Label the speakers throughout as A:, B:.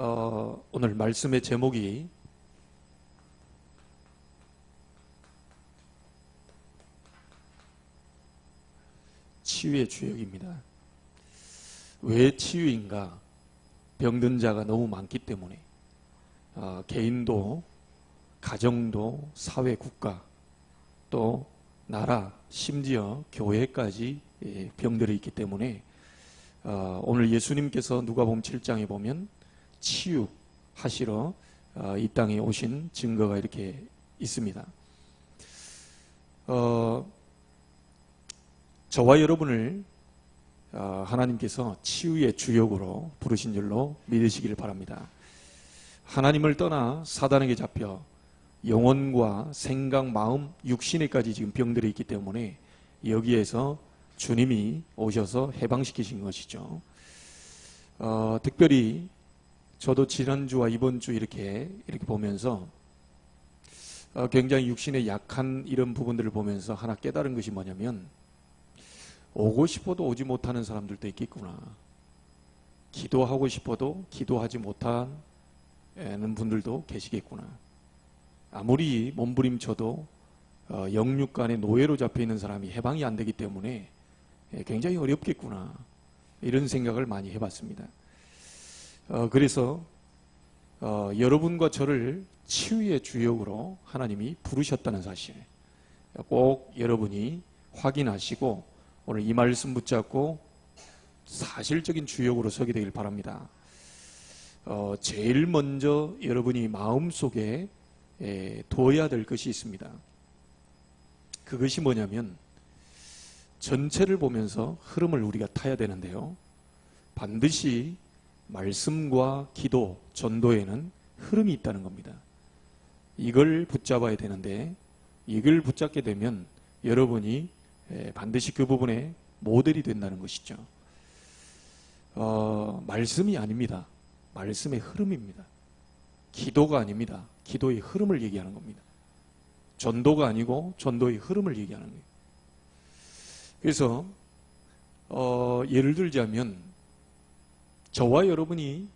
A: 오늘 말씀의 제목이 치유의 주역입니다. 왜 치유인가? 병든 자가 너무 많기 때문에 개인도 가정도 사회 국가 또 나라 심지어 교회까지 병들어 있기 때문에 오늘 예수님께서 누가복음 7장에 보면 치유하시러 이 땅에 오신 증거가 이렇게 있습니다. 저와 여러분을 하나님께서 치유의 주역으로 부르신 줄로 믿으시기를 바랍니다. 하나님을 떠나 사단에게 잡혀 영혼과 생각, 마음, 육신에까지 지금 병들어 있기 때문에 여기에서 주님이 오셔서 해방시키신 것이죠. 특별히 저도 지난주와 이번주 이렇게 보면서 굉장히 육신에 약한 이런 부분들을 보면서 하나 깨달은 것이 뭐냐면 오고 싶어도 오지 못하는 사람들도 있겠구나. 기도하고 싶어도 기도하지 못하는 분들도 계시겠구나. 아무리 몸부림쳐도 영육간의 노예로 잡혀있는 사람이 해방이 안 되기 때문에 굉장히 어렵겠구나. 이런 생각을 많이 해봤습니다. 그래서 여러분과 저를 치유의 주역으로 하나님이 부르셨다는 사실 꼭 여러분이 확인하시고 오늘 이 말씀 붙잡고 사실적인 주역으로 서게 되길 바랍니다. 제일 먼저 여러분이 마음속에 둬야 될 것이 있습니다. 그것이 뭐냐면 전체를 보면서 흐름을 우리가 타야 되는데요. 반드시 말씀과 기도, 전도에는 흐름이 있다는 겁니다. 이걸 붙잡아야 되는데 이걸 붙잡게 되면 여러분이 반드시 그 부분에 모델이 된다는 것이죠. 말씀이 아닙니다. 말씀의 흐름입니다. 기도가 아닙니다. 기도의 흐름을 얘기하는 겁니다. 전도가 아니고 전도의 흐름을 얘기하는 거예요. 그래서 예를 들자면 저와 여러분이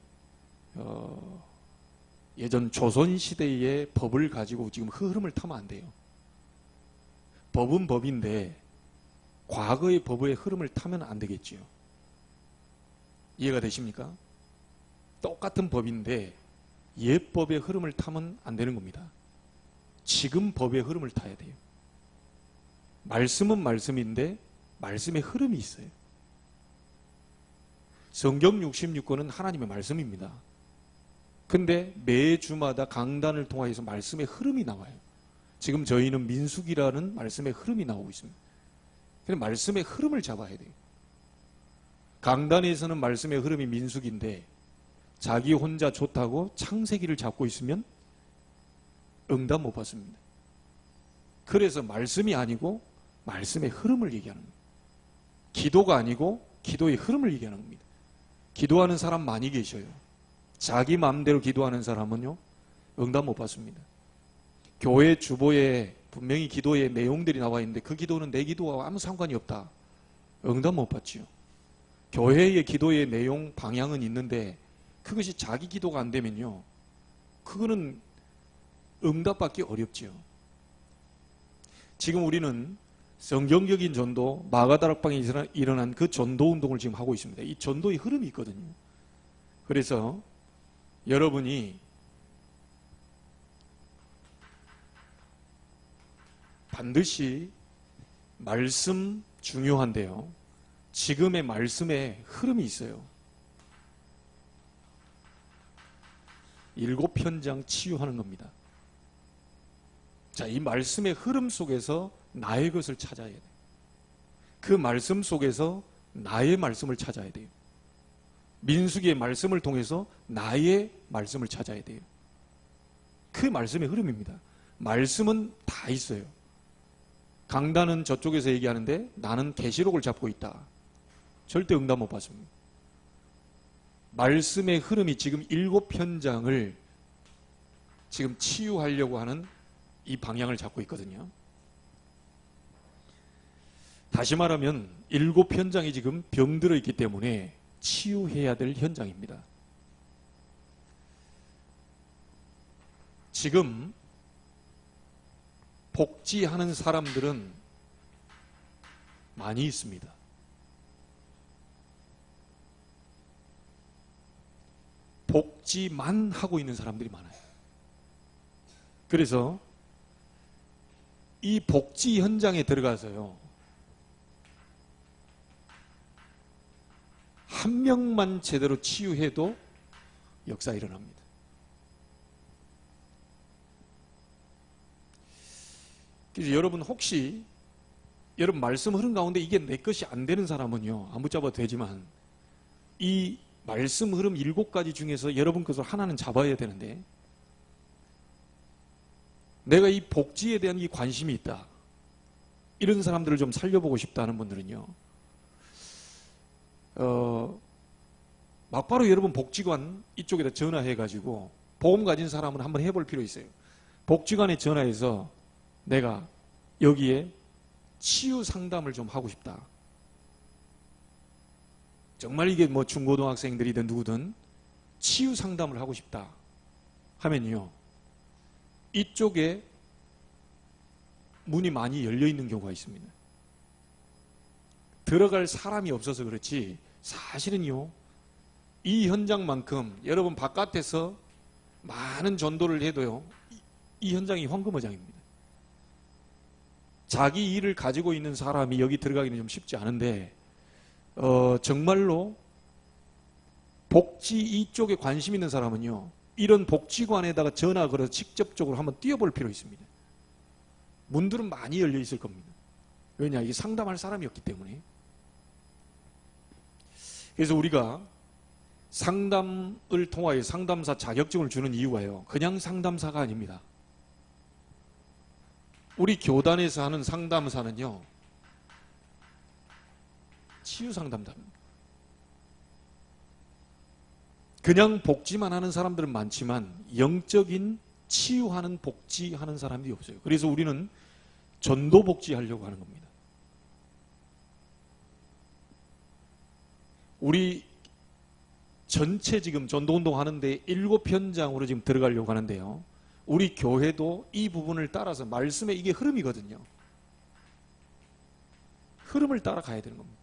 A: 예전 조선시대의 법을 가지고 지금 흐름을 타면 안 돼요. 법은 법인데 과거의 법의 흐름을 타면 안 되겠지요. 이해가 되십니까? 똑같은 법인데 옛 법의 흐름을 타면 안 되는 겁니다. 지금 법의 흐름을 타야 돼요. 말씀은 말씀인데 말씀의 흐름이 있어요. 성경 66권은 하나님의 말씀입니다. 근데 매주마다 강단을 통해서 말씀의 흐름이 나와요. 지금 저희는 민수기라는 말씀의 흐름이 나오고 있습니다. 그래서 말씀의 흐름을 잡아야 돼요. 강단에서는 말씀의 흐름이 민수기인데 자기 혼자 좋다고 창세기를 잡고 있으면 응답 못 받습니다. 그래서 말씀이 아니고 말씀의 흐름을 얘기하는 겁니다. 기도가 아니고 기도의 흐름을 얘기하는 겁니다. 기도하는 사람 많이 계셔요. 자기 마음대로 기도하는 사람은요 응답 못 받습니다. 교회 주보에 분명히 기도의 내용들이 나와 있는데 그 기도는 내 기도와 아무 상관이 없다. 응답 못 받지요. 교회의 기도의 내용 방향은 있는데 그것이 자기 기도가 안 되면요 그거는 응답받기 어렵지요. 지금 우리는 성경적인 전도, 마가다락방에 일어난 그 전도 운동을 지금 하고 있습니다. 이 전도의 흐름이 있거든요. 그래서 여러분이 반드시 말씀 중요한데요. 지금의 말씀에 흐름이 있어요. 7편장 치유하는 겁니다. 자, 이 말씀의 흐름 속에서 나의 것을 찾아야 돼요. 그 말씀 속에서 나의 말씀을 찾아야 돼요. 민수기의 말씀을 통해서 나의 말씀을 찾아야 돼요. 그 말씀의 흐름입니다. 말씀은 다 있어요. 강단은 저쪽에서 얘기하는데 나는 계시록을 잡고 있다. 절대 응답 못 받습니다. 말씀의 흐름이 지금 7편장을 지금 치유하려고 하는 이 방향을 잡고 있거든요. 다시 말하면 7편장이 지금 병들어 있기 때문에 치유해야 될 현장입니다. 지금 복지하는 사람들은 많이 있습니다. 복지만 하고 있는 사람들이 많아요. 그래서 이 복지 현장에 들어가서요, 한 명만 제대로 치유해도 역사 일어납니다. 그래서 여러분 혹시 여러분 말씀 흐름 가운데 이게 내 것이 안 되는 사람은요, 안 붙잡아도 되지만 이 말씀 흐름 7가지 중에서 여러분 것을 하나는 잡아야 되는데, 내가 이 복지에 대한 이 관심이 있다, 이런 사람들을 좀 살려보고 싶다는 분들은요, 막바로 여러분 복지관 이쪽에다 전화해가지고 보험 가진 사람은 한번 해볼 필요 있어요. 복지관에 전화해서 내가 여기에 치유 상담을 좀 하고 싶다. 정말 이게 뭐 중고등학생들이든 누구든 치유 상담을 하고 싶다 하면요, 이쪽에 문이 많이 열려 있는 경우가 있습니다. 들어갈 사람이 없어서 그렇지 사실은요, 이 현장만큼 여러분 바깥에서 많은 전도를 해도요, 이 현장이 황금어장입니다. 자기 일을 가지고 있는 사람이 여기 들어가기는 좀 쉽지 않은데, 정말로 복지 이쪽에 관심 있는 사람은요, 이런 복지관에다가 전화 걸어서 직접적으로 한번 뛰어볼 필요 있습니다. 문들은 많이 열려 있을 겁니다. 왜냐, 이게 상담할 사람이 없기 때문에. 그래서 우리가 상담을 통하여 상담사 자격증을 주는 이유가요, 그냥 상담사가 아닙니다. 우리 교단에서 하는 상담사는요, 치유 상담사입니다. 그냥 복지만 하는 사람들은 많지만 영적인 치유하는 복지하는 사람들이 없어요. 그래서 우리는 전도 복지하려고 하는 겁니다. 우리 전체 지금 전도운동 하는데 7현장으로 지금 들어가려고 하는데요, 우리 교회도 이 부분을 따라서, 말씀에 이게 흐름이거든요, 흐름을 따라가야 되는 겁니다.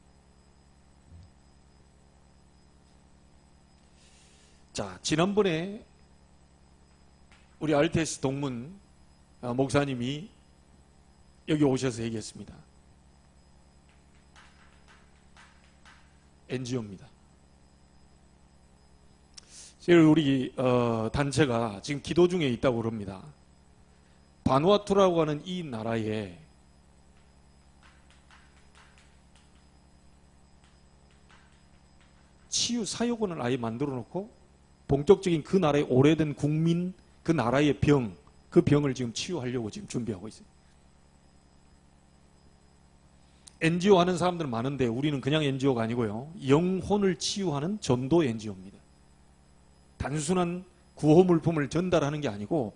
A: 자, 지난번에 우리 RTS 동문 목사님이 여기 오셔서 얘기했습니다. NGO입니다. 우리 단체가 지금 기도 중에 있다고 그럽니다. 바누아투라고 하는 이 나라에 치유 사역원을 아예 만들어 놓고 본격적인 그 나라의 오래된 국민, 그 나라의 병, 그 병을 지금 치유하려고 지금 준비하고 있어요. NGO 하는 사람들은 많은데 우리는 그냥 NGO가 아니고요, 영혼을 치유하는 전도 NGO입니다. 단순한 구호 물품을 전달하는 게 아니고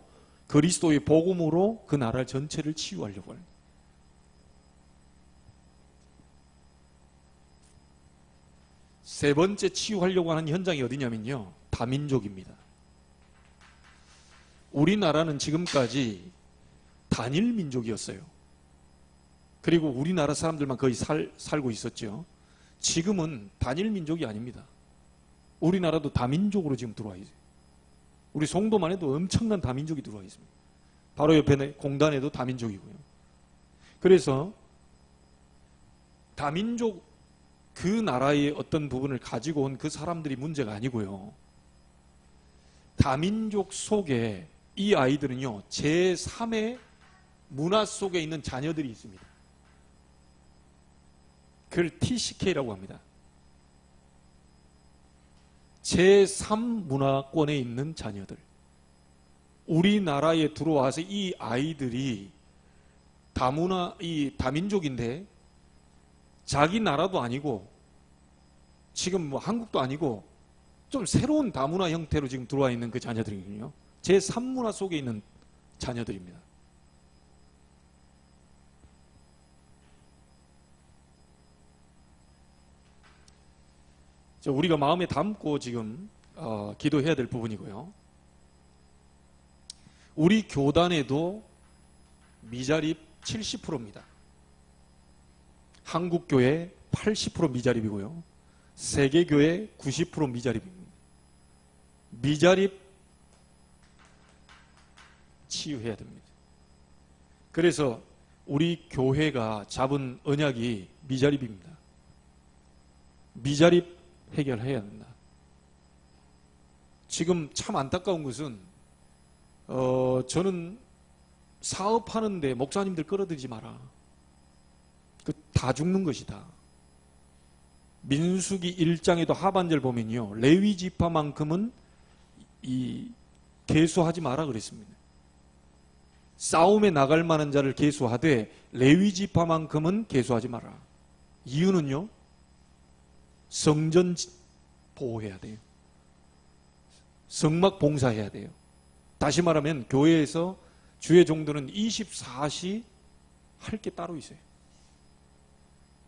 A: 그리스도의 복음으로 그 나라 전체를 치유하려고 합니다. 세 번째 치유하려고 하는 현장이 어디냐면요, 다민족입니다. 우리나라는 지금까지 단일 민족이었어요. 그리고 우리나라 사람들만 거의 살고 있었죠. 지금은 단일 민족이 아닙니다. 우리나라도 다민족으로 지금 들어와 있어요. 우리 송도만 해도 엄청난 다민족이 들어와 있습니다. 바로 옆에 공단에도 다민족이고요. 그래서 다민족, 그 나라의 어떤 부분을 가지고 온 그 사람들이 문제가 아니고요, 다민족 속에 이 아이들은요, 제3의 문화 속에 있는 자녀들이 있습니다. 그걸 TCK라고 합니다. 제3문화권에 있는 자녀들. 우리나라에 들어와서 이 아이들이 다민족인데 자기 나라도 아니고 지금 뭐 한국도 아니고 좀 새로운 다문화 형태로 지금 들어와 있는 그 자녀들이거든요. 제3문화 속에 있는 자녀들입니다. 우리가 마음에 담고 지금 기도해야 될 부분이고요. 우리 교단에도 미자립 70%입니다. 한국교회 80% 미자립이고요. 세계교회 90% 미자립입니다. 미자립 치유해야 됩니다. 그래서 우리 교회가 잡은 언약이 미자립입니다. 미자립 해결해야 된다. 지금 참 안타까운 것은 저는 사업하는데 목사님들 끌어들이지 마라. 다 죽는 것이다. 민수기 1장에도 하반절 보면요, 레위 지파만큼은 계수하지 마라 그랬습니다. 싸움에 나갈 만한 자를 계수하되 레위 지파만큼은 계수하지 마라. 이유는요, 성전 보호해야 돼요. 성막 봉사해야 돼요. 다시 말하면 교회에서 주의 종들은 24시 할 게 따로 있어요.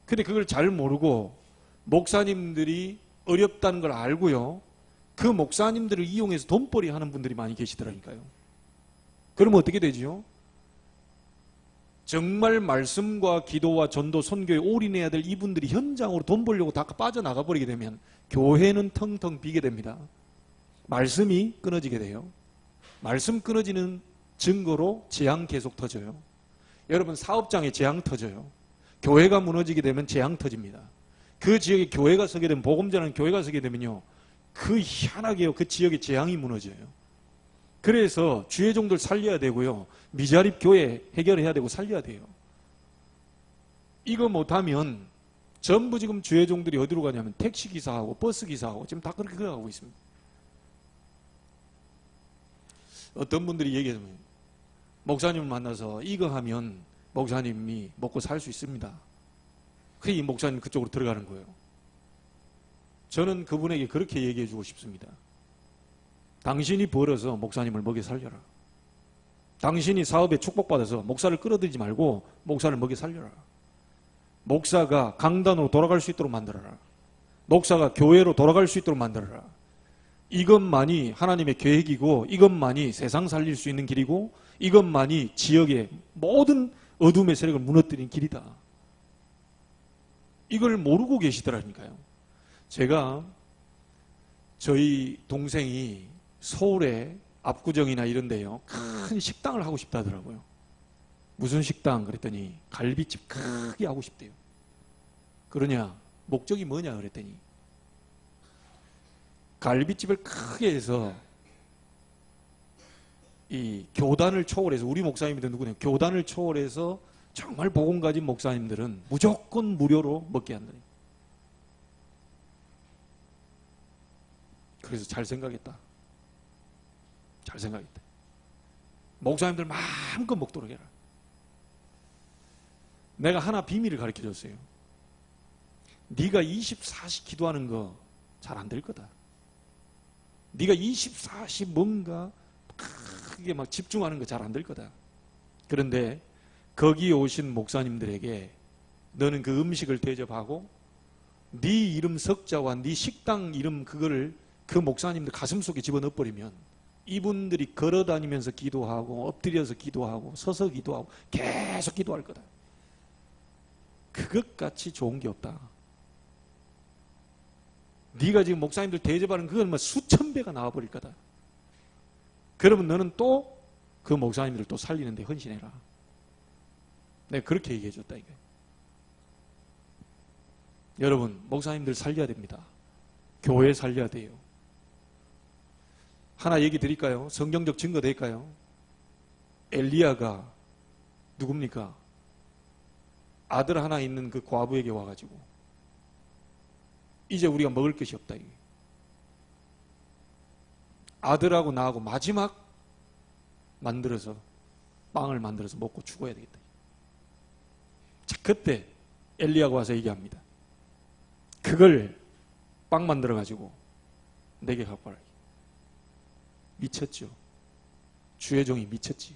A: 근데 그걸 잘 모르고 목사님들이 어렵다는 걸 알고요, 그 목사님들을 이용해서 돈벌이 하는 분들이 많이 계시더라니까요. 그러면 어떻게 되죠? 정말 말씀과 기도와 전도, 선교에 올인해야 될 이분들이 현장으로 돈 벌려고 다 빠져나가 버리게 되면 교회는 텅텅 비게 됩니다. 말씀이 끊어지게 돼요. 말씀 끊어지는 증거로 재앙 계속 터져요. 여러분, 사업장에 재앙 터져요. 교회가 무너지게 되면 재앙 터집니다. 그 지역에 교회가 서게 되면, 복음 전하는 교회가 서게 되면요, 그 희한하게요, 그 지역에 재앙이 무너져요. 그래서 주의 종들 살려야 되고요, 미자립 교회 해결해야 되고 살려야 돼요. 이거 못하면 전부 지금 주의 종들이 어디로 가냐면 택시기사하고 버스기사하고 지금 다 그렇게 가고 있습니다. 어떤 분들이 얘기하면 목사님을 만나서 이거 하면 목사님이 먹고 살 수 있습니다. 그래, 이 목사님 그쪽으로 들어가는 거예요. 저는 그분에게 그렇게 얘기해 주고 싶습니다. 당신이 벌어서 목사님을 먹여 살려라. 당신이 사업에 축복받아서 목사를 끌어들이지 말고 목사를 먹여 살려라. 목사가 강단으로 돌아갈 수 있도록 만들어라. 목사가 교회로 돌아갈 수 있도록 만들어라. 이것만이 하나님의 계획이고, 이것만이 세상 살릴 수 있는 길이고, 이것만이 지역의 모든 어둠의 세력을 무너뜨리는 길이다. 이걸 모르고 계시더라니까요. 제가 저희 동생이 서울에 압구정이나 이런 데요, 큰 식당을 하고 싶다 하더라고요. 무슨 식당? 그랬더니 갈비집 크게 하고 싶대요. 그러냐? 목적이 뭐냐? 그랬더니 갈비집을 크게 해서 이 교단을 초월해서, 우리 목사님들 누구냐? 교단을 초월해서 정말 복음 가진 목사님들은 무조건 무료로 먹게 한다. 그래서 잘 생각했다. 잘 생각했다. 목사님들 마음껏 먹도록 해라. 내가 하나 비밀을 가르쳐줬어요. 네가 24시 기도하는 거 잘 안 될 거다. 네가 24시 뭔가 크게 막 집중하는 거 잘 안 될 거다. 그런데 거기 오신 목사님들에게 너는 그 음식을 대접하고 네 이름 석자와 네 식당 이름 그거를 그 목사님들 가슴속에 집어넣어버리면 이분들이 걸어다니면서 기도하고 엎드려서 기도하고 서서 기도하고 계속 기도할 거다. 그것같이 좋은 게 없다. 네가 지금 목사님들 대접하는 그건 뭐 수천 배가 나와버릴 거다. 그러면 너는 또 그 목사님들을 또 살리는 데 헌신해라. 내가 그렇게 얘기해 줬다 이게. 여러분, 목사님들 살려야 됩니다. 교회 살려야 돼요. 하나 얘기 드릴까요? 성경적 증거 될까요? 엘리야가 누굽니까? 아들 하나 있는 그 과부에게 와가지고 이제 우리가 먹을 것이 없다 이게. 아들하고 나하고 마지막 만들어서 빵을 만들어서 먹고 죽어야 되겠다. 자, 그때 엘리야가 와서 얘기합니다. 그걸 빵 만들어가지고 내게 갖고 와라. 미쳤죠. 주의 종이 미쳤지.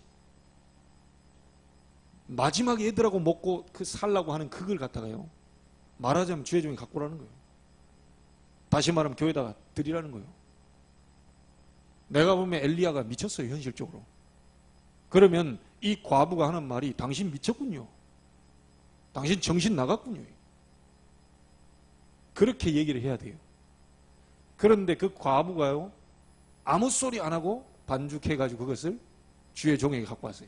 A: 마지막 애들하고 먹고 그 살라고 하는 그걸 갖다가요, 말하자면 주의 종이 갖고 오라는 거예요. 다시 말하면 교회에다가 드리라는 거예요. 내가 보면 엘리야가 미쳤어요, 현실적으로. 그러면 이 과부가 하는 말이 당신 미쳤군요. 당신 정신 나갔군요. 그렇게 얘기를 해야 돼요. 그런데 그 과부가요, 아무 소리 안 하고 반죽해가지고 그것을 주의 종에게 갖고 왔어요.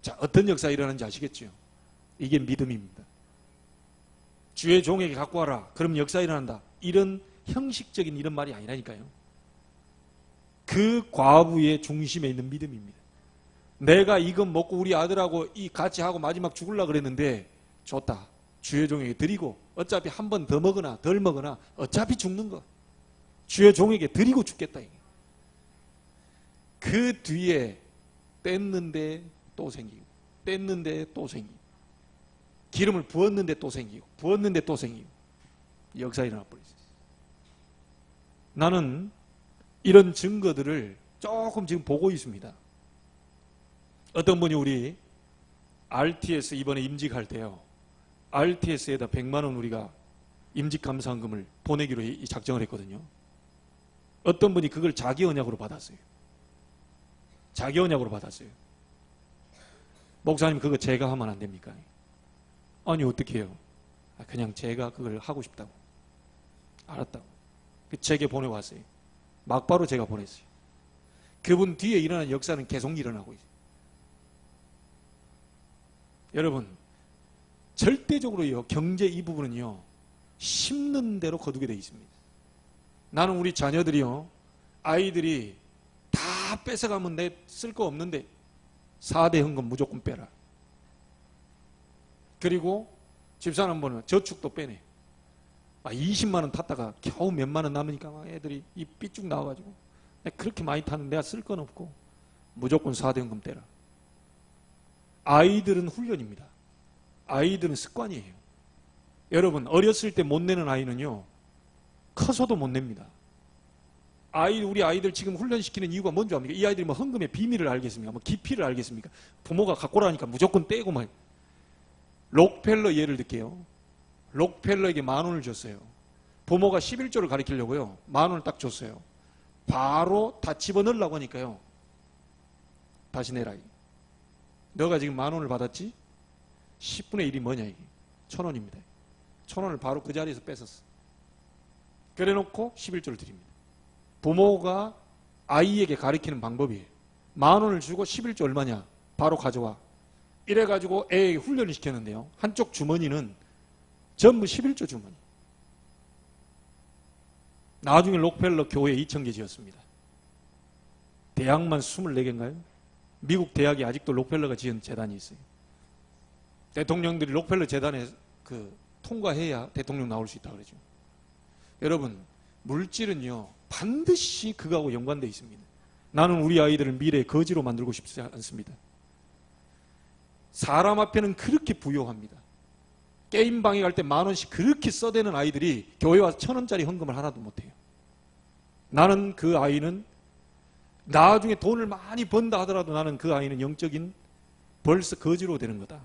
A: 자, 어떤 역사 일어나는지 아시겠죠? 이게 믿음입니다. 주의 종에게 갖고 와라. 그럼 역사 일어난다. 이런 형식적인 이런 말이 아니라니까요. 그 과부의 중심에 있는 믿음입니다. 내가 이것 먹고 우리 아들하고 이 같이 하고 마지막 죽으려고 그랬는데 줬다. 주의 종에게 드리고 어차피 한 번 더 먹으나 덜 먹으나 어차피 죽는 거. 주의 종에게 드리고 죽겠다. 그 뒤에 뗐는데 또 생기고 뗐는데 또 생기고 기름을 부었는데 또 생기고 부었는데 또 생기고 역사 일어나 버렸어요. 나는 이런 증거들을 조금 지금 보고 있습니다. 어떤 분이 우리 RTS 이번에 임직할 때요, RTS에다 100만 원 우리가 임직감사원금을 보내기로 작정을 했거든요. 어떤 분이 그걸 자기 언약으로 받았어요. 자기 언약으로 받았어요. 목사님 그거 제가 하면 안 됩니까? 아니 어떻게 해요? 그냥 제가 그걸 하고 싶다고. 알았다고. 제게 보내왔어요. 막바로 제가 보냈어요. 그분 뒤에 일어난 역사는 계속 일어나고 있어요. 여러분 절대적으로요, 경제 이 부분은요 심는 대로 거두게 되어 있습니다. 나는 우리 자녀들이요, 아이들이 다 뺏어가면 내 쓸 거 없는데 4대 헌금 무조건 빼라. 그리고 집사람 보면 저축도 빼내. 20만 원 탔다가 겨우 몇만 원 남으니까 막 애들이 이 삐쭉 나와가지고 내가 그렇게 많이 타는 내가 쓸 건 없고 무조건 4대 헌금 떼라. 아이들은 훈련입니다. 아이들은 습관이에요. 여러분 어렸을 때 못 내는 아이는요 커서도 못 냅니다. 우리 아이들 지금 훈련시키는 이유가 뭔지 압니까? 이 아이들이 뭐 헌금의 비밀을 알겠습니까? 뭐 깊이를 알겠습니까? 부모가 갖고 오라니까 무조건 떼고 막. 록펠러 예를 들게요. 록펠러에게 10,000원을 줬어요. 부모가 11조를 가리키려고요 10,000원을 딱 줬어요. 바로 다 집어넣으려고 하니까요 다시 내라. 너가 지금 10,000원을 받았지? 10분의 1이 뭐냐 이게? 1,000원입니다. 1,000원을 바로 그 자리에서 뺏었어. 그래놓고 11조를 드립니다. 부모가 아이에게 가르치는 방법이에요. 10,000원을 주고 11조 얼마냐? 바로 가져와. 이래가지고 애에게 훈련을 시켰는데요. 한쪽 주머니는 전부 11조 주머니. 나중에 록펠러 교회 2,000개 지었습니다. 대학만 24개인가요? 미국 대학에 아직도 록펠러가 지은 재단이 있어요. 대통령들이 록펠러 재단에 통과해야 대통령 나올 수 있다 그러죠. 여러분 물질은요 반드시 그거하고 연관되어 있습니다. 나는 우리 아이들을 미래의 거지로 만들고 싶지 않습니다. 사람 앞에는 그렇게 부요합니다. 게임방에 갈 때 10,000원씩 그렇게 써대는 아이들이 교회 와서 1,000원짜리 헌금을 하나도 못해요. 나는 그 아이는 나중에 돈을 많이 번다 하더라도 나는 그 아이는 영적인 벌써 거지로 되는 거다.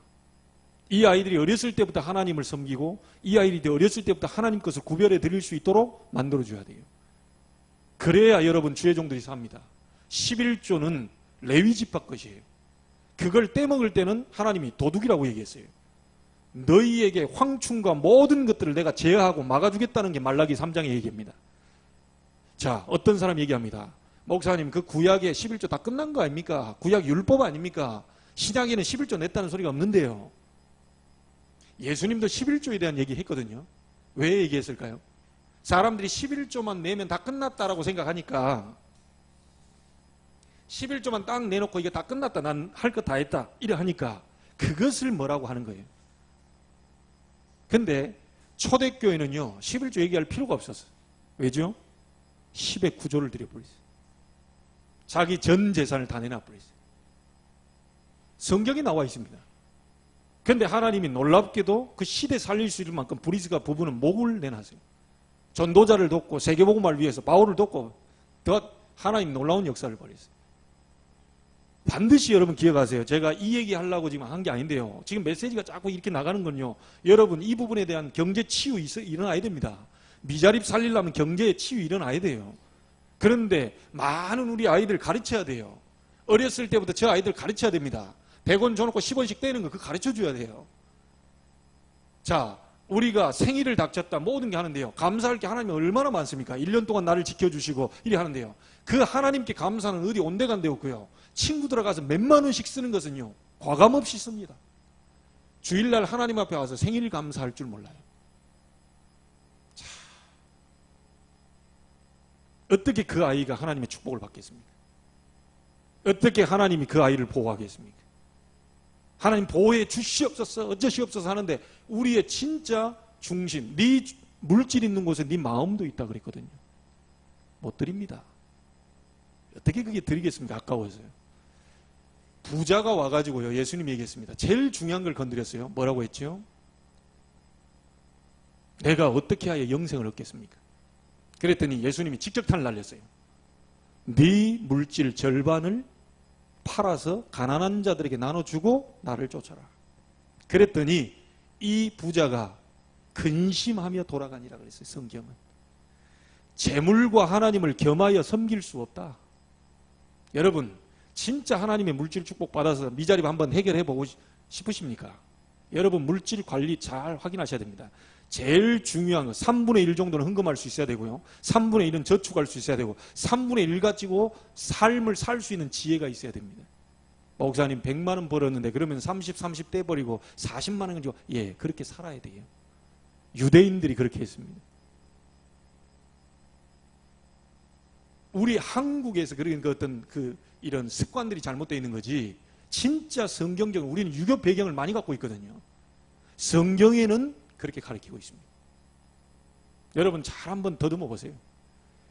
A: 이 아이들이 어렸을 때부터 하나님을 섬기고 이 아이들이 어렸을 때부터 하나님 것을 구별해 드릴 수 있도록 만들어줘야 돼요. 그래야 여러분 주의 종들이 삽니다. 11조는 레위 지파 것이에요. 그걸 떼먹을 때는 하나님이 도둑이라고 얘기했어요. 너희에게 황충과 모든 것들을 내가 제어하고 막아주겠다는 게 말라기 3장의 얘기입니다. 자, 어떤 사람 얘기합니다. 목사님 그 구약의 11조 다 끝난 거 아닙니까? 구약 율법 아닙니까? 신약에는 11조 냈다는 소리가 없는데요. 예수님도 11조에 대한 얘기 했거든요. 왜 얘기했을까요? 사람들이 11조만 내면 다 끝났다라고 생각하니까 11조만 딱 내놓고 이게 다 끝났다, 난 할 거 다 했다 이래 하니까 그것을 뭐라고 하는 거예요. 근데 초대교회는요 11조 얘기할 필요가 없었어요. 왜죠? 10의 9조를 드려버렸어요. 자기 전 재산을 다 내놔버렸어요. 성경에 나와 있습니다. 근데 하나님이 놀랍게도 그 시대 살릴 수 있을 만큼 브리스가 부부는 목을 내놨어요. 전도자를 돕고 세계복음화를 위해서 바울을 돕고 더 하나님 놀라운 역사를 벌였어요. 반드시 여러분 기억하세요. 제가 이 얘기 하려고 지금 한 게 아닌데요. 지금 메시지가 자꾸 이렇게 나가는 건요. 여러분 이 부분에 대한 경제 치유 일어나야 됩니다. 미자립 살리려면 경제의 치유 일어나야 돼요. 그런데 많은 우리 아이들 가르쳐야 돼요. 어렸을 때부터 저 아이들 가르쳐야 됩니다. 100원 줘놓고 10원씩 떼는 거 그거 가르쳐 줘야 돼요. 자, 우리가 생일을 닥쳤다 모든 게 하는데요. 감사할 게 하나님이 얼마나 많습니까? 1년 동안 나를 지켜주시고 이리 하는데요. 그 하나님께 감사는 어디 온데간데 없고요. 친구들 가서 몇만 원씩 쓰는 것은요. 과감 없이 씁니다. 주일날 하나님 앞에 와서 생일 감사할 줄 몰라요. 자, 어떻게 그 아이가 하나님의 축복을 받겠습니까? 어떻게 하나님이 그 아이를 보호하겠습니까? 하나님 보호해 주시옵소서 어쩌시옵소서 하는데 우리의 진짜 중심, 네 물질 있는 곳에 네 마음도 있다 그랬거든요. 못 드립니다. 어떻게 그게 드리겠습니까? 아까워서요. 부자가 와가지고요. 예수님이 얘기했습니다. 제일 중요한 걸 건드렸어요. 뭐라고 했죠? 내가 어떻게 하여 영생을 얻겠습니까? 그랬더니 예수님이 직격탄을 날렸어요. 네 물질 절반을 팔아서 가난한 자들에게 나눠주고 나를 쫓아라. 그랬더니 이 부자가 근심하며 돌아가니라 그랬어요. 성경은. 재물과 하나님을 겸하여 섬길 수 없다. 여러분 진짜 하나님의 물질 축복 받아서 미자립 한번 해결해 보고 싶으십니까? 여러분 물질 관리 잘 확인하셔야 됩니다. 제일 중요한 거 3분의 1 정도는 헌금할 수 있어야 되고요. 3분의 1은 저축할 수 있어야 되고 3분의 1 가지고 삶을 살 수 있는 지혜가 있어야 됩니다. 목사님 100만 원 벌었는데 그러면 30 떼버리고 40만 원 가지고 예 그렇게 살아야 돼요. 유대인들이 그렇게 했습니다. 우리 한국에서 그런 어떤 이런 습관들이 잘못되어 있는 거지 진짜 성경적으로 우리는 유교 배경을 많이 갖고 있거든요. 성경에는 그렇게 가르치고 있습니다. 여러분 잘 한번 더듬어 보세요.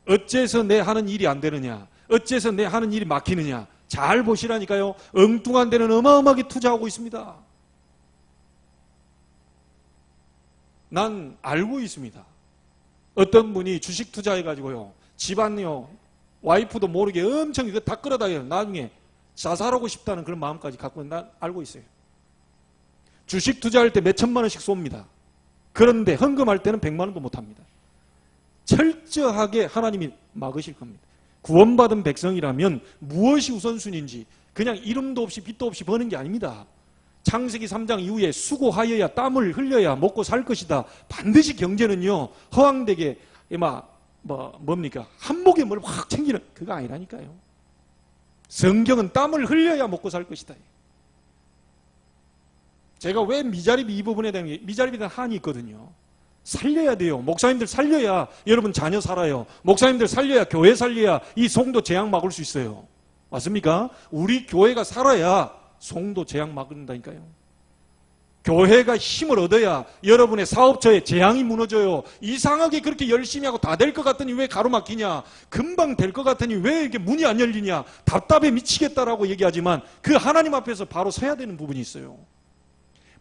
A: 어째서 내 하는 일이 안 되느냐? 어째서 내 하는 일이 막히느냐? 잘 보시라니까요. 엉뚱한 데는 어마어마하게 투자하고 있습니다. 난 알고 있습니다. 어떤 분이 주식 투자해가지고요. 집안요 와이프도 모르게 엄청 이거 다 끌어다녀요. 나중에 자살하고 싶다는 그런 마음까지 갖고 난 알고 있어요. 주식 투자할 때 몇 천만 원씩 쏩니다. 그런데 헌금할 때는 100만 원도 못합니다. 철저하게 하나님이 막으실 겁니다. 구원받은 백성이라면 무엇이 우선순위인지 그냥 이름도 없이 빛도 없이 버는 게 아닙니다. 창세기 3장 이후에 수고하여야 땀을 흘려야 먹고 살 것이다. 반드시 경제는요 허황되게 뭡니까 한목에 뭘 확 챙기는 그거 아니라니까요. 성경은 땀을 흘려야 먹고 살 것이다. 제가 왜 미자립이 이 부분에 대한 미자립에 대한 한이 있거든요. 살려야 돼요. 목사님들 살려야 여러분 자녀 살아요. 목사님들 살려야 교회 살려야 이 송도 재앙 막을 수 있어요. 맞습니까? 우리 교회가 살아야 송도 재앙 막는다니까요. 교회가 힘을 얻어야 여러분의 사업처에 재앙이 무너져요. 이상하게 그렇게 열심히 하고 다 될 것 같더니 왜 가로막히냐? 금방 될 것 같더니 왜 이게 문이 안 열리냐? 답답해 미치겠다라고 얘기하지만 그 하나님 앞에서 바로 서야 되는 부분이 있어요.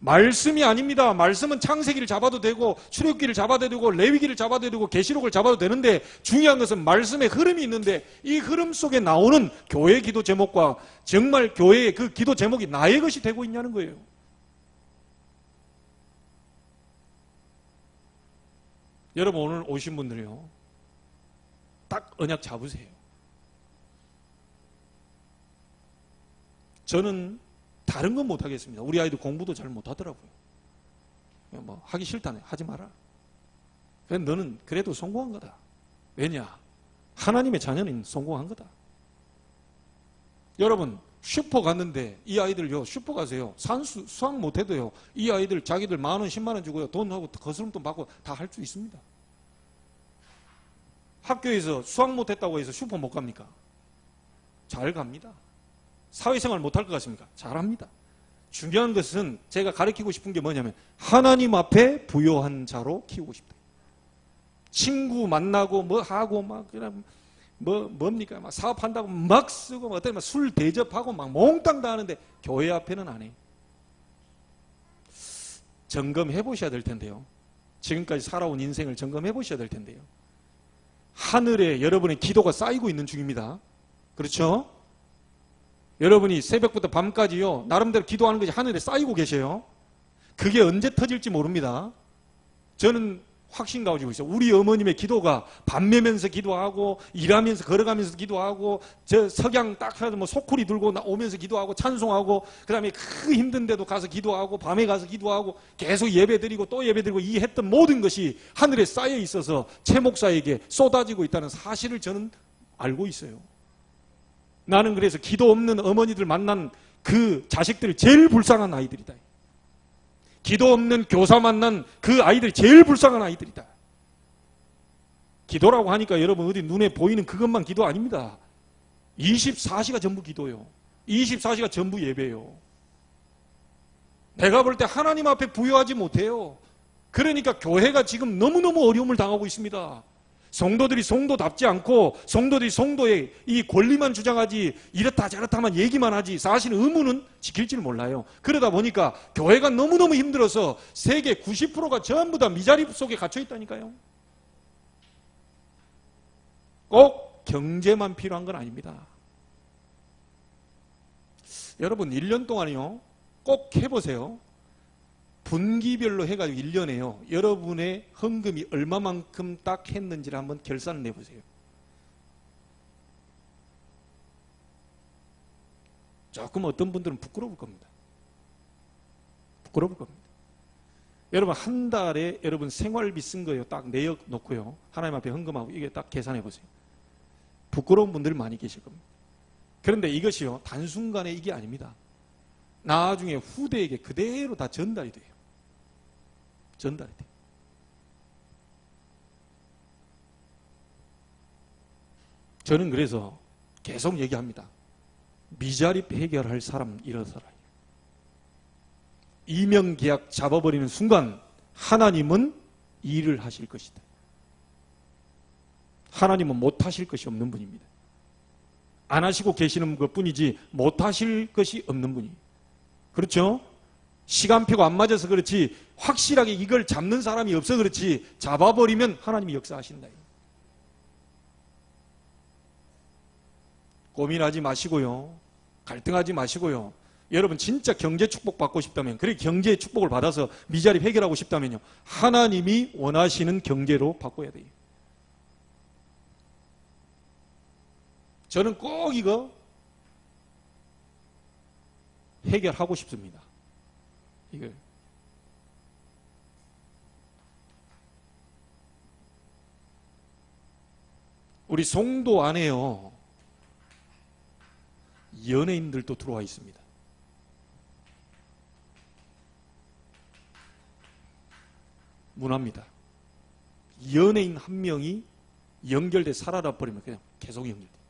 A: 말씀이 아닙니다. 말씀은 창세기를 잡아도 되고 출애굽기를 잡아도 되고 레위기를 잡아도 되고 계시록을 잡아도 되는데 중요한 것은 말씀의 흐름이 있는데 이 흐름 속에 나오는 교회 기도 제목과 정말 교회의 그 기도 제목이 나의 것이 되고 있냐는 거예요. 여러분 오늘 오신 분들이요 딱 언약 잡으세요. 저는 다른 건 못하겠습니다. 우리 아이들 공부도 잘 못하더라고요. 하기 싫다네. 하지 마라. 너는 그래도 성공한 거다. 왜냐? 하나님의 자녀는 성공한 거다. 여러분 슈퍼 갔는데 이 아이들요 슈퍼 가세요. 산수 수학 못해도요 이 아이들 자기들 10,000원 100,000원 주고요 돈하고 거스름돈 받고 다 할 수 있습니다. 학교에서 수학 못했다고 해서 슈퍼 못 갑니까? 잘 갑니다. 사회생활 못할 것 같습니까? 잘합니다. 중요한 것은 제가 가르치고 싶은 게 뭐냐면 하나님 앞에 부요한 자로 키우고 싶다. 친구 만나고 뭐 하고 막 그냥 뭡니까? 막 사업한다고 막 쓰고 막 어떤 술 대접하고 막 몽땅 다 하는데 교회 앞에는 안 해. 점검해 보셔야 될 텐데요. 지금까지 살아온 인생을 점검해 보셔야 될 텐데요. 하늘에 여러분의 기도가 쌓이고 있는 중입니다. 그렇죠? 여러분이 새벽부터 밤까지요 나름대로 기도하는 것이 하늘에 쌓이고 계셔요. 그게 언제 터질지 모릅니다. 저는 확신 가지고 있어요. 우리 어머님의 기도가 밥 매면서 기도하고 일하면서 걸어가면서 기도하고 저 석양 딱 해도 뭐 소쿠리 들고 오면서 기도하고 찬송하고 그다음에 그 힘든데도 가서 기도하고 밤에 가서 기도하고 계속 예배드리고 또 예배드리고 이 했던 모든 것이 하늘에 쌓여 있어서 최 목사에게 쏟아지고 있다는 사실을 저는 알고 있어요. 나는 그래서 기도 없는 어머니들 만난 그 자식들이 제일 불쌍한 아이들이다. 기도 없는 교사 만난 그 아이들이 제일 불쌍한 아이들이다. 기도라고 하니까 여러분 어디 눈에 보이는 그것만 기도 아닙니다. 24시가 전부 기도요. 24시가 전부 예배요. 내가 볼 때 하나님 앞에 부여하지 못해요. 그러니까 교회가 지금 너무너무 어려움을 당하고 있습니다. 성도들이 성도답지 않고 성도들이 성도의 이 권리만 주장하지 이렇다 저렇다만 얘기만 하지 사실 의무는 지킬지를 몰라요. 그러다 보니까 교회가 너무너무 힘들어서 세계 90%가 전부 다 미자립 속에 갇혀 있다니까요. 꼭 경제만 필요한 건 아닙니다. 여러분 1년 동안요 꼭 해보세요. 분기별로 해가지고 1년에요. 여러분의 헌금이 얼마만큼 딱 했는지를 한번 결산을 내보세요. 조금 어떤 분들은 부끄러울 겁니다. 부끄러울 겁니다. 여러분 한 달에 여러분 생활비 쓴 거요. 딱 내역 놓고요. 하나님 앞에 헌금하고 이게 딱 계산해 보세요. 부끄러운 분들이 많이 계실 겁니다. 그런데 이것이요. 단순간에 이게 아닙니다. 나중에 후대에게 그대로 다 전달이 돼요. 전달이 돼요. 저는 그래서 계속 얘기합니다. 미자립 해결할 사람 일어서라. 이명계약 잡아버리는 순간 하나님은 일을 하실 것이다. 하나님은 못하실 것이 없는 분입니다. 안 하시고 계시는 것뿐이지 못하실 것이 없는 분이에요. 그렇죠? 시간표가 안 맞아서 그렇지 확실하게 이걸 잡는 사람이 없어 그렇지 잡아버리면 하나님이 역사하신다. 고민하지 마시고요. 갈등하지 마시고요. 여러분 진짜 경제 축복 받고 싶다면 그래 경제의 축복을 받아서 미자립 해결하고 싶다면요. 하나님이 원하시는 경제로 바꿔야 돼요. 저는 꼭 이거 해결하고 싶습니다. 이걸. 우리 송도 안에요. 연예인들도 들어와 있습니다. 문화입니다. 연예인 한 명이 연결돼 사라져 버리면 그냥 계속 연결돼.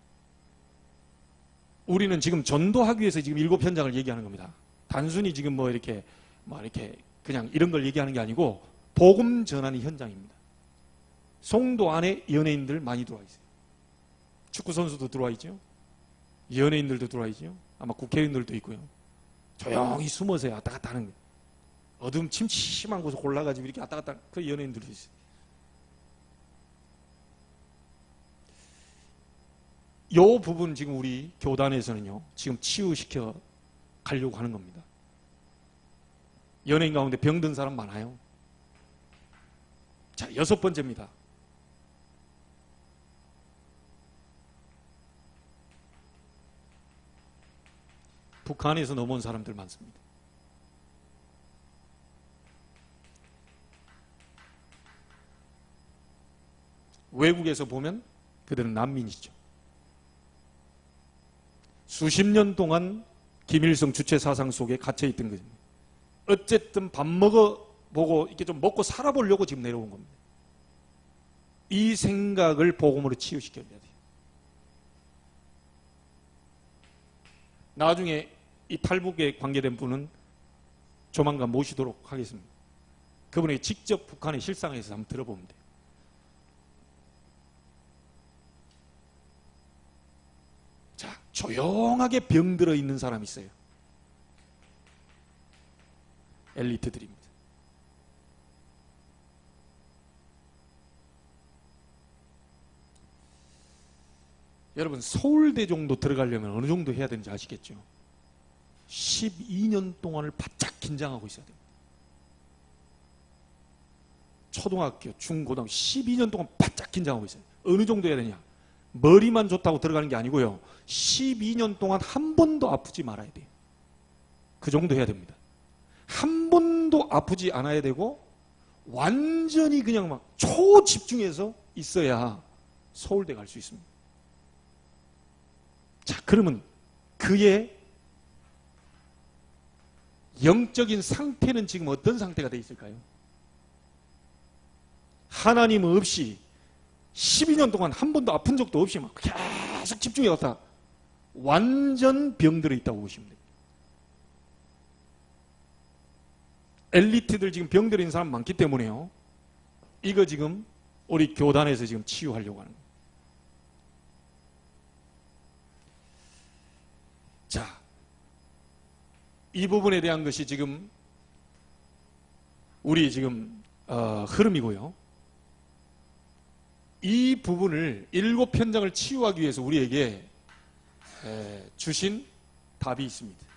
A: 우리는 지금 전도하기 위해서 지금 7현장을 얘기하는 겁니다. 단순히 지금 뭐 이렇게 그냥 이런 걸 얘기하는 게 아니고 복음 전하는 현장입니다. 송도 안에 연예인들 많이 들어와 있어요. 축구 선수도 들어와 있죠. 연예인들도 들어와 있죠. 아마 국회의원들도 있고요. 조용히 숨어서 왔다 갔다 하는 거예요. 어둠 침침한 곳에 골라가지고 이렇게 왔다 갔다 그 연예인들도 있어요. 이 부분 지금 우리 교단에서는요. 지금 치유시켜 가려고 하는 겁니다. 연예인 가운데 병든 사람 많아요. 자, 6번째입니다. 북한에서 넘어온 사람들 많습니다. 외국에서 보면 그들은 난민이죠. 수십 년 동안 김일성 주체 사상 속에 갇혀있던 것입니다. 어쨌든 밥 먹어보고 이렇게 좀 먹고 살아보려고 지금 내려온 겁니다. 이 생각을 복음으로 치유시켜야 돼요. 나중에 이 탈북에 관계된 분은 조만간 모시도록 하겠습니다. 그분이 직접 북한의 실상에서 한번 들어보면 돼요. 자, 조용하게 병들어 있는 사람이 있어요. 엘리트들입니다. 여러분 서울대 정도 들어가려면 어느 정도 해야 되는지 아시겠죠? 12년 동안을 바짝 긴장하고 있어야 됩니다. 초등학교, 중고등학교 12년 동안 바짝 긴장하고 있어요. 어느 정도 해야 되냐? 머리만 좋다고 들어가는 게 아니고요. 12년 동안 한 번도 아프지 말아야 돼요. 그 정도 해야 됩니다. 한 번도 아프지 않아야 되고 완전히 그냥 막 초집중해서 있어야 서울대 갈 수 있습니다. 자, 그러면 그의 영적인 상태는 지금 어떤 상태가 되어 있을까요? 하나님 없이 12년 동안 한 번도 아픈 적도 없이 막 계속 집중해왔다. 완전 병들어 있다고 보시면 됩니다. 엘리트들 지금 병들어 있는 사람 많기 때문에요. 이거 지금 우리 교단에서 지금 치유하려고 하는 거예요. 자, 이 부분에 대한 것이 지금 우리 지금 흐름이고요. 이 부분을 7현장을 치유하기 위해서 우리에게 주신 답이 있습니다.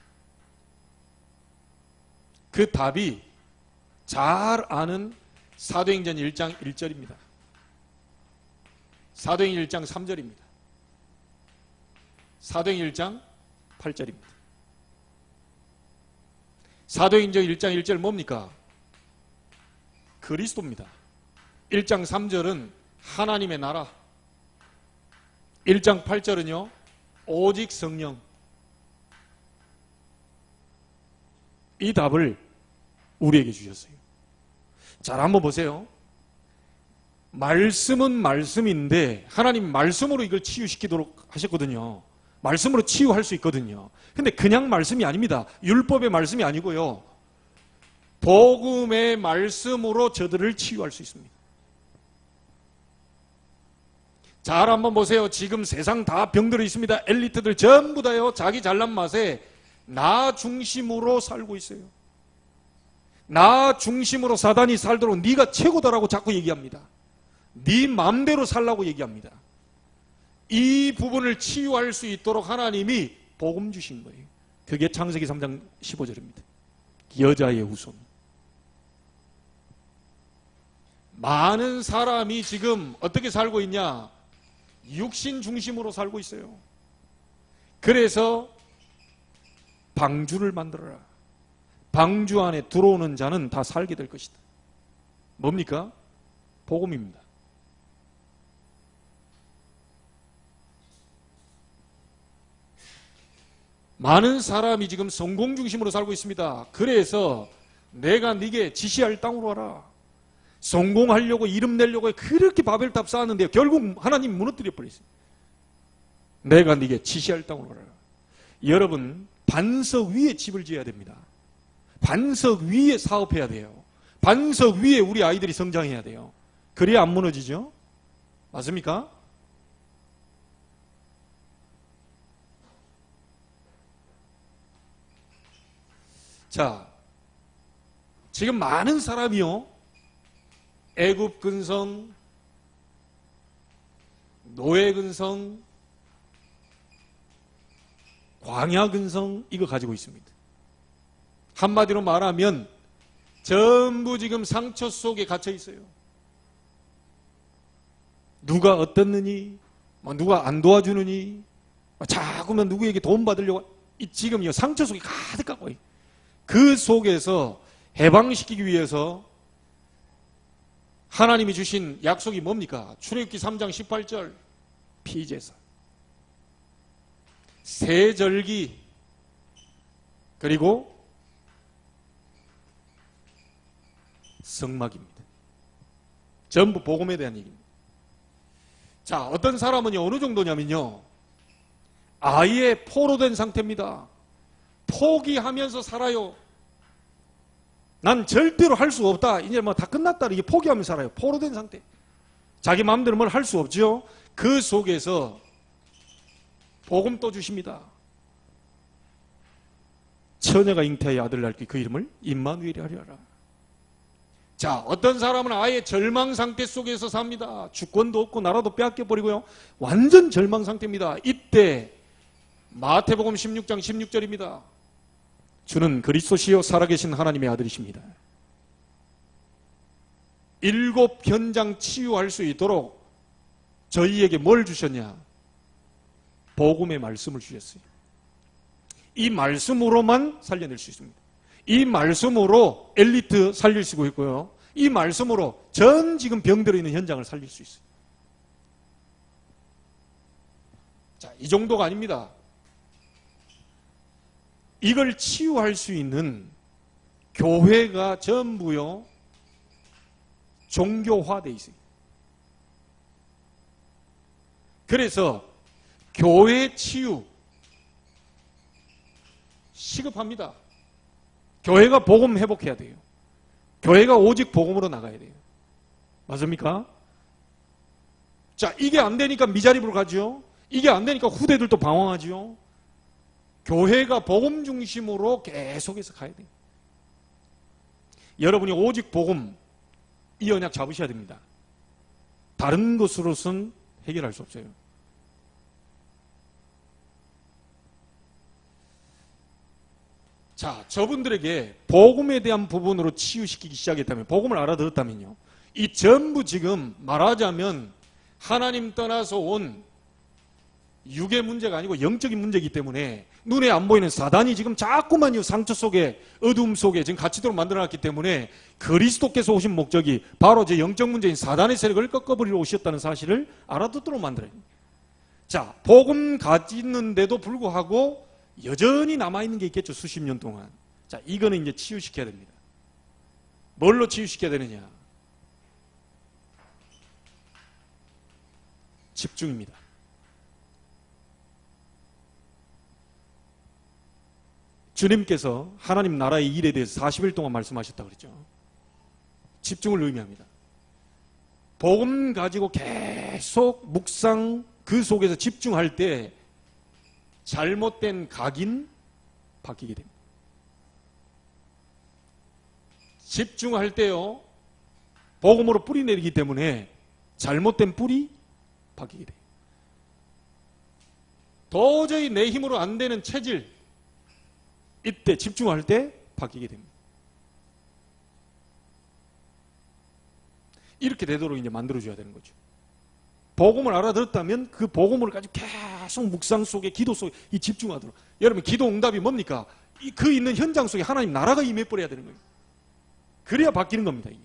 A: 그 답이 잘 아는 사도행전 1장 1절입니다. 사도행전 1장 3절입니다. 사도행전 1장 8절입니다. 사도행전 1장 1절 뭡니까? 그리스도입니다. 1장 3절은 하나님의 나라. 1장 8절은요, 오직 성령. 이 답을 우리에게 주셨어요. 잘 한번 보세요. 말씀은 말씀인데 하나님 말씀으로 이걸 치유시키도록 하셨거든요. 말씀으로 치유할 수 있거든요. 근데 그냥 말씀이 아닙니다. 율법의 말씀이 아니고요. 복음의 말씀으로 저들을 치유할 수 있습니다. 잘 한번 보세요. 지금 세상 다 병들어 있습니다. 엘리트들 전부 다요. 자기 잘난 맛에 나 중심으로 살고 있어요. 나 중심으로 사단이 살도록 네가 최고다라고 자꾸 얘기합니다. 네 마음대로 살라고 얘기합니다. 이 부분을 치유할 수 있도록 하나님이 복음 주신 거예요. 그게 창세기 3장 15절입니다. 여자의 후손. 많은 사람이 지금 어떻게 살고 있냐? 육신 중심으로 살고 있어요. 그래서 방주를 만들어라. 방주 안에 들어오는 자는 다 살게 될 것이다. 뭡니까? 복음입니다. 많은 사람이 지금 성공 중심으로 살고 있습니다. 그래서 내가 네게 지시할 땅으로 와라. 성공하려고 이름 내려고 그렇게 바벨탑 쌓았는데 결국 하나님 무너뜨려 버렸어요. 내가 네게 지시할 땅으로 와라. 여러분, 반석 위에 집을 지어야 됩니다. 반석 위에 사업해야 돼요. 반석 위에 우리 아이들이 성장해야 돼요. 그래야 안 무너지죠? 맞습니까? 자, 지금 많은 사람이요, 애굽 근성, 노예 근성, 광야 근성, 이거 가지고 있습니다. 한마디로 말하면 전부 지금 상처 속에 갇혀 있어요. 누가 어떻느니, 누가 안 도와주느니, 자꾸만 누구에게 도움 받으려고, 지금 이 상처 속에 가득 갖고 있어요. 그 속에서 해방시키기 위해서 하나님이 주신 약속이 뭡니까? 출애굽기 3장 18절 피제사, 세절기, 그리고 성막입니다. 전부 복음에 대한 얘기입니다. 자, 어떤 사람은요, 어느 정도냐면요, 아예 포로된 상태입니다. 포기하면서 살아요. 난 절대로 할 수 없다. 이제 뭐 다 끝났다. 이게 포기하면서 살아요. 포로된 상태. 자기 마음대로 뭘 할 수 없죠. 그 속에서 복음 또 주십니다. 처녀가 잉태하여 아들 낳기 그 이름을 임마누엘이 하리라. 자, 어떤 사람은 아예 절망 상태 속에서 삽니다. 주권도 없고 나라도 빼앗겨 버리고요. 완전 절망 상태입니다. 이때 마태복음 16장 16절입니다. 주는 그리스도시요 살아계신 하나님의 아들이십니다. 7 현장 치유할 수 있도록 저희에게 뭘 주셨냐? 복음의 말씀을 주셨어요. 이 말씀으로만 살려낼 수 있습니다. 이 말씀으로 엘리트 살릴 수 있고요. 이 말씀으로 전 지금 병들어 있는 현장을 살릴 수 있어요. 자, 이 정도가 아닙니다. 이걸 치유할 수 있는 교회가 전부요, 종교화되어 있어요. 그래서 교회 치유 시급합니다. 교회가 복음 회복해야 돼요. 교회가 오직 복음으로 나가야 돼요. 맞습니까? 자, 이게 안 되니까 미자립으로 가죠. 이게 안 되니까 후대들도 방황하죠. 교회가 복음 중심으로 계속해서 가야 돼요. 여러분이 오직 복음, 이 언약 잡으셔야 됩니다. 다른 것으로선 해결할 수 없어요. 자, 저분들에게 복음에 대한 부분으로 치유시키기 시작했다면, 복음을 알아들었다면요, 이 전부 지금 말하자면 하나님 떠나서 온 육의 문제가 아니고 영적인 문제이기 때문에 눈에 안 보이는 사단이 지금 자꾸만 이 상처 속에, 어둠 속에 지금 갇히도록 만들어놨기 때문에 그리스도께서 오신 목적이 바로 제 영적 문제인 사단의 세력을 꺾어버리러 오셨다는 사실을 알아듣도록 만들어요. 자, 복음 가지는데도 불구하고 여전히 남아있는 게 있겠죠. 수십 년 동안. 자, 이거는 이제 치유시켜야 됩니다. 뭘로 치유시켜야 되느냐? 집중입니다. 주님께서 하나님 나라의 일에 대해서 40일 동안 말씀하셨다고 그랬죠. 집중을 의미합니다. 복음 가지고 계속 묵상, 그 속에서 집중할 때 잘못된 각인 바뀌게 됩니다. 집중할 때요, 복음으로 뿌리 내리기 때문에 잘못된 뿌리 바뀌게 돼요. 도저히 내 힘으로 안 되는 체질, 이때 집중할 때 바뀌게 됩니다. 이렇게 되도록 이제 만들어줘야 되는 거죠. 복음을 알아들었다면 그 복음을 가지고 계속 묵상 속에, 기도 속에 이 집중하도록. 여러분, 기도 응답이 뭡니까? 그 있는 현장 속에 하나님 나라가 임해버려야 되는 거예요. 그래야 바뀌는 겁니다, 이게.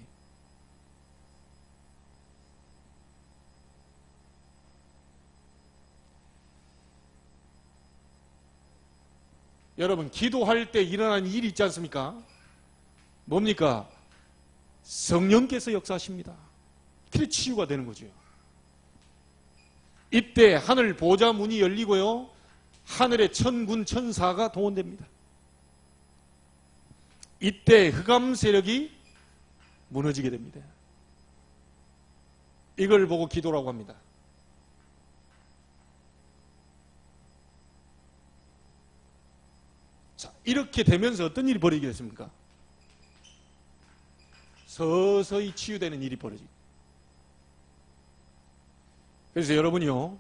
A: 여러분, 기도할 때 일어나는 일이 있지 않습니까? 뭡니까? 성령께서 역사하십니다. 그래 치유가 되는 거죠. 이때 하늘 보좌 문이 열리고요, 하늘의 천군 천사가 동원됩니다. 이때 흑암 세력이 무너지게 됩니다. 이걸 보고 기도라고 합니다. 자, 이렇게 되면서 어떤 일이 벌어지게 됐습니까? 서서히 치유되는 일이 벌어지고. 그래서 여러분이요,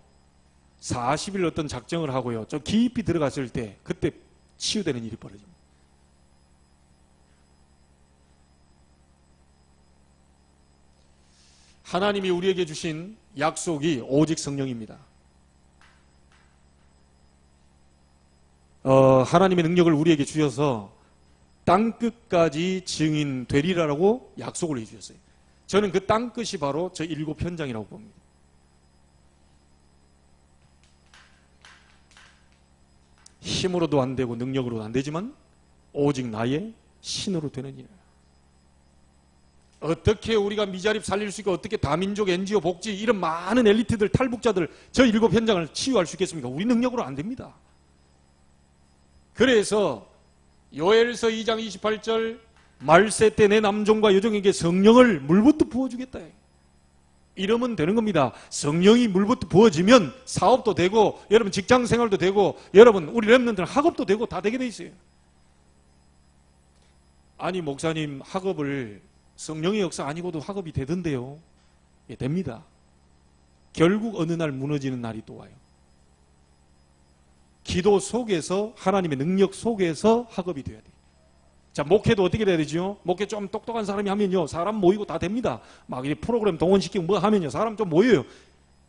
A: 40일 어떤 작정을 하고요, 좀 깊이 들어갔을 때 그때 치유되는 일이 벌어집니다. 하나님이 우리에게 주신 약속이 오직 성령입니다. 하나님의 능력을 우리에게 주셔서 땅끝까지 증인 되리라고 약속을 해주셨어요. 저는 그 땅끝이 바로 저 7 현장이라고 봅니다. 힘으로도 안 되고 능력으로도 안 되지만 오직 나의 신으로 되느니라. 어떻게 우리가 미자립 살릴 수 있고, 어떻게 다민족 NGO 복지 이런 많은 엘리트들, 탈북자들 저 7 현장을 치유할 수 있겠습니까? 우리 능력으로 안 됩니다. 그래서 요엘서 2장 28절, 말세 때 내 남종과 여종에게 성령을 물부터 부어주겠다. 이러면 되는 겁니다. 성령이 물부터 부어지면 사업도 되고, 여러분 직장 생활도 되고, 여러분 우리 렘넌트는 학업도 되고 다 되게 돼 있어요. 아니 목사님, 학업을 성령의 역사 아니고도 학업이 되던데요. 예, 됩니다. 결국 어느 날 무너지는 날이 또 와요. 기도 속에서, 하나님의 능력 속에서 학업이 돼야 돼요. 자, 목회도 어떻게 돼야 되죠? 목회 좀 똑똑한 사람이 하면요, 사람 모이고 다 됩니다. 막 이 프로그램 동원시키고 뭐 하면요, 사람 좀 모여요.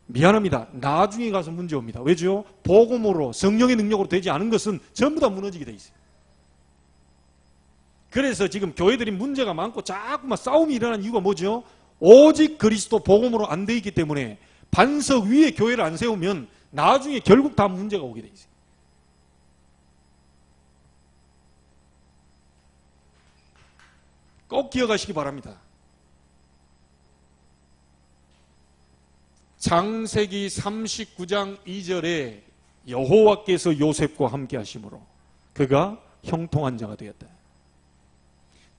A: 미안합니다. 나중에 가서 문제 옵니다. 왜죠? 복음으로, 성령의 능력으로 되지 않은 것은 전부 다 무너지게 돼 있어요. 그래서 지금 교회들이 문제가 많고 자꾸만 싸움이 일어나는 이유가 뭐죠? 오직 그리스도 복음으로 안 돼 있기 때문에 반석 위에 교회를 안 세우면 나중에 결국 다 문제가 오게 돼 있어요. 꼭 기억하시기 바랍니다. 창세기 39장 2절에 여호와께서 요셉과 함께 하심으로 그가 형통한 자가 되었다.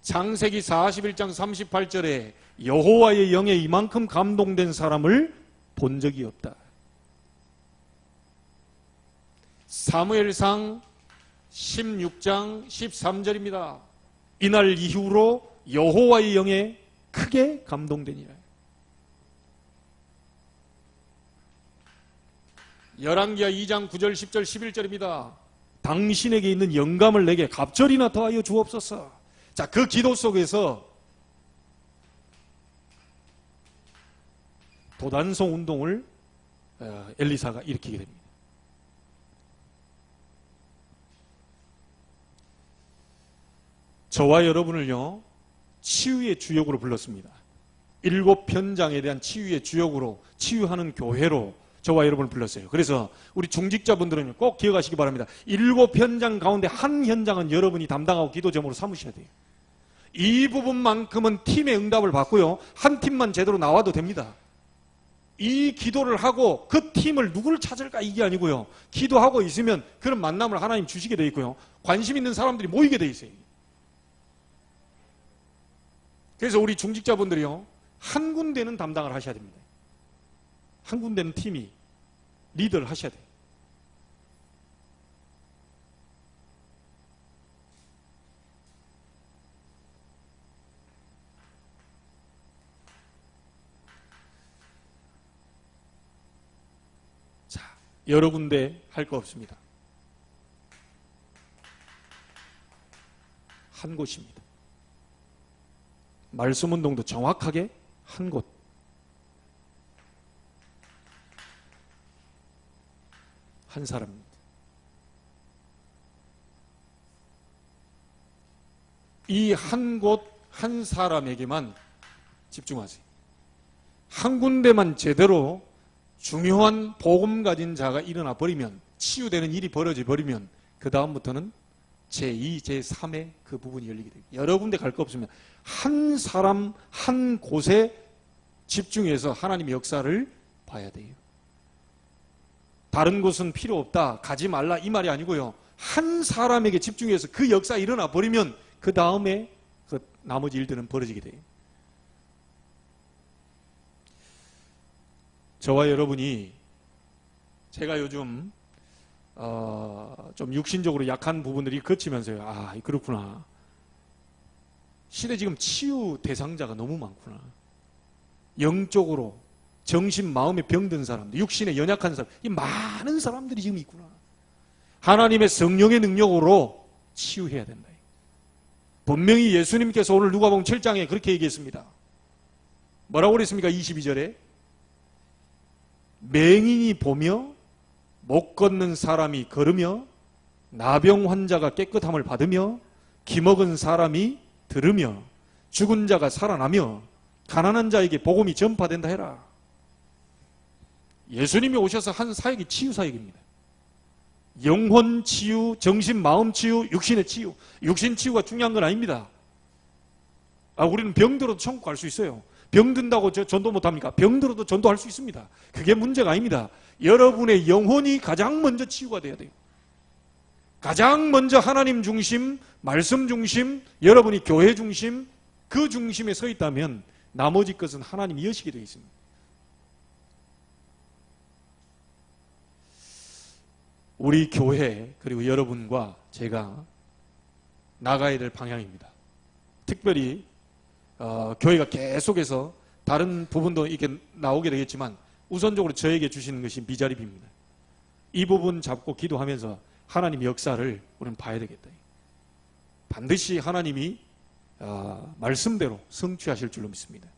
A: 창세기 41장 38절에 여호와의 영에 이만큼 감동된 사람을 본 적이 없다. 사무엘상 16장 13절입니다. 이날 이후로 여호와의 영에 크게 감동되니라. 열왕기하 2장 9절 10절 11절입니다. 당신에게 있는 영감을 내게 갑절이나 더하여 주옵소서. 자, 그 기도 속에서 도단성 운동을 엘리사가 일으키게 됩니다. 저와 여러분을요, 치유의 주역으로 불렀습니다. 7현장에 대한 치유의 주역으로, 치유하는 교회로 저와 여러분을 불렀어요. 그래서 우리 중직자분들은 꼭 기억하시기 바랍니다. 7현장 가운데 한 현장은 여러분이 담당하고 기도 제목으로 삼으셔야 돼요. 이 부분만큼은 팀의 응답을 받고요, 한 팀만 제대로 나와도 됩니다. 이 기도를 하고 그 팀을 누구를 찾을까 이게 아니고요, 기도하고 있으면 그런 만남을 하나님 주시게 돼 있고요, 관심 있는 사람들이 모이게 돼 있어요. 그래서 우리 중직자분들이요, 한 군데는 담당을 하셔야 됩니다. 한 군데는 팀이 리더를 하셔야 돼요. 자, 여러 군데 할 거 없습니다. 한 곳입니다. 말씀 운동도 정확하게 한 곳. 한 사람입니다. 이 한 곳, 한 사람에게만 집중하세요. 한 군데만 제대로 중요한 복음 가진 자가 일어나 버리면, 치유되는 일이 벌어져 버리면 그 다음부터는 제2, 제3의 그 부분이 열리게 됩니다. 여러 군데 갈 거 없으면 한 사람, 한 곳에 집중해서 하나님의 역사를 봐야 돼요. 다른 곳은 필요 없다, 가지 말라 이 말이 아니고요, 한 사람에게 집중해서 그 역사 일어나 버리면 그 다음에 그 나머지 일들은 벌어지게 돼요. 저와 여러분이, 제가 요즘 좀 육신적으로 약한 부분들이 거치면서요, 아, 그렇구나, 시대 지금 치유 대상자가 너무 많구나, 영적으로 정신, 마음에 병든 사람들, 육신에 연약한 사람, 이 많은 사람들이 지금 있구나. 하나님의 성령의 능력으로 치유해야 된다. 분명히 예수님께서 오늘 누가복음 7장에 그렇게 얘기했습니다. 뭐라고 그랬습니까? 22절에 맹인이 보며 못 걷는 사람이 걸으며 나병 환자가 깨끗함을 받으며 기먹은 사람이 들으며 죽은 자가 살아나며 가난한 자에게 복음이 전파된다 해라. 예수님이 오셔서 한 사역이 치유 사역입니다. 영혼 치유, 정신 마음 치유, 육신의 치유. 육신 치유가 중요한 건 아닙니다. 우리는 병들어도 천국 갈 수 있어요. 병든다고 전도 못합니까? 병들어도 전도할 수 있습니다. 그게 문제가 아닙니다. 여러분의 영혼이 가장 먼저 치유가 돼야 돼요. 가장 먼저 하나님 중심, 말씀 중심, 여러분이 교회 중심, 그 중심에 서 있다면 나머지 것은 하나님이 여시게 되어 있습니다. 우리 교회, 그리고 여러분과 제가 나가야 될 방향입니다. 특별히 교회가 계속해서 다른 부분도 이렇게 나오게 되겠지만 우선적으로 저에게 주시는 것이 미자립입니다. 이 부분 잡고 기도하면서 하나님의 역사를 우리는 봐야 되겠다. 반드시 하나님이 말씀대로 성취하실 줄로 믿습니다.